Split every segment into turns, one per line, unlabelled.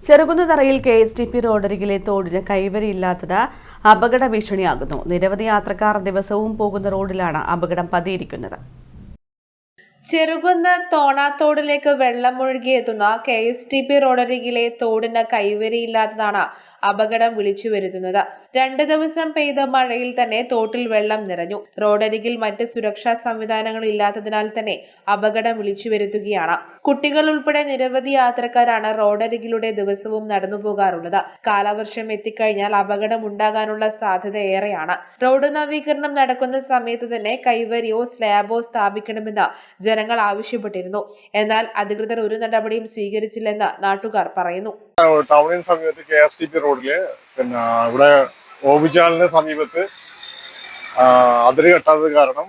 ചെറുകുന്നതറയിൽ KSTP റോഡരികിലെ തോടിന് കൈവരിയില്ലാത്തത് അപകട ഭീഷണിയാകുന്നു. നിരവധി യാത്രക്കാർ ദിവസവും പോകുന്ന റോഡിലാണ് അപകടം പതിയിരിക്കുന്നത്.
ചെറുകുന്ന് തോണാത്തോടിലേക്ക് വെള്ളം ഒഴുകിയെത്തുന്ന KSTP റോഡരികിലെ തോടിന് കൈവരിയില്ലാത്തതാണ് അപകടം വിളിച്ചു വരുത്തുന്നത്. 2 ദിവസം പെയ്ത മഴയിൽ തന്നെ തോട്ടിൽ വെള്ളം നിറഞ്ഞു. റോഡരികിൽ മറ്റ് സുരക്ഷാ സംവിധാനങ്ങൾ ഇല്ലാത്തതിനാൽ തന്നെ അപകടം വിളിച്ചു വരുത്തുകയാണ്. കുട്ടികൾ ഉൾപ്പെടെ നിരവധി യാത്രക്കാരാണ് റോഡരികിലൂടെ ദിവസവും നടന്നു പോകാറുള്ളത്. കാലവർഷം എത്തിക്കഴിഞ്ഞാൽ അപകടം ഉണ്ടാകാനുള്ള സാധ്യത ഏറെയാണ്. റോഡ് നവീകരണം നടക്കുന്ന സമയത്ത് തന്നെ കൈവരിയോ സ്ലാബോ സ്ഥാപിക്കണമെന്ന് ജനങ്ങൾ ആവശ്യപ്പെട്ടിരുന്നു. എന്നാൽ അധികൃതർ ഒരു നടപടിയും സ്വീകരിച്ചില്ലെന്ന് നാട്ടുകാർ പറയുന്നു.
ടൗണിന് സമീപത്ത് KSTP റോഡില് ഇവിടെ ഓബിചാലിന് സമീപത്ത് അതിര് കെട്ടാത്തത് കാരണം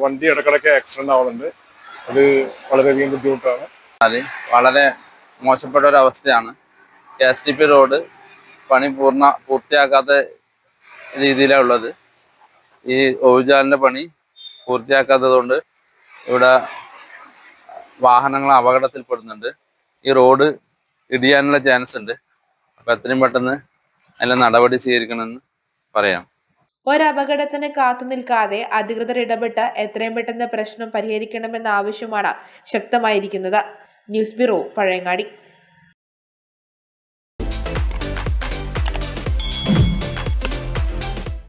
വണ്ടി ഇടക്കിടക്ക് ആക്സിഡന്റ് ആവുന്നുണ്ട്. അത് വളരെയധികം ബുദ്ധിമുട്ടാണ്.
വളരെ മോശപ്പെട്ട ഒരു അവസ്ഥയാണ്. KSTP റോഡ് പണി പൂർത്തിയാക്കാത്ത രീതിയിലാണ് ഉള്ളത്. ഈ ഓബിചാലിന്റെ പണി പൂർത്തിയാക്കാത്തത് കൊണ്ട് ഇവിടെ വാഹനങ്ങൾ അപകടത്തിൽപ്പെടുന്നുണ്ട്. ഈ റോഡ് ഇടിയാനുള്ള ചാൻസ് ഉണ്ട്. അപ്പം എത്രയും പെട്ടെന്ന് അതിൻ്റെ നടപടി സ്വീകരിക്കണമെന്ന് പറയാം.
ഒരപകടത്തിന് കാത്തു നിൽക്കാതെ അധികൃതർ ഇടപെട്ട് എത്രയും പെട്ടെന്ന് പ്രശ്നം പരിഹരിക്കണമെന്ന ആവശ്യമാണ് ശക്തമായിരിക്കുന്നത്. News bureau, Pazhayangadi.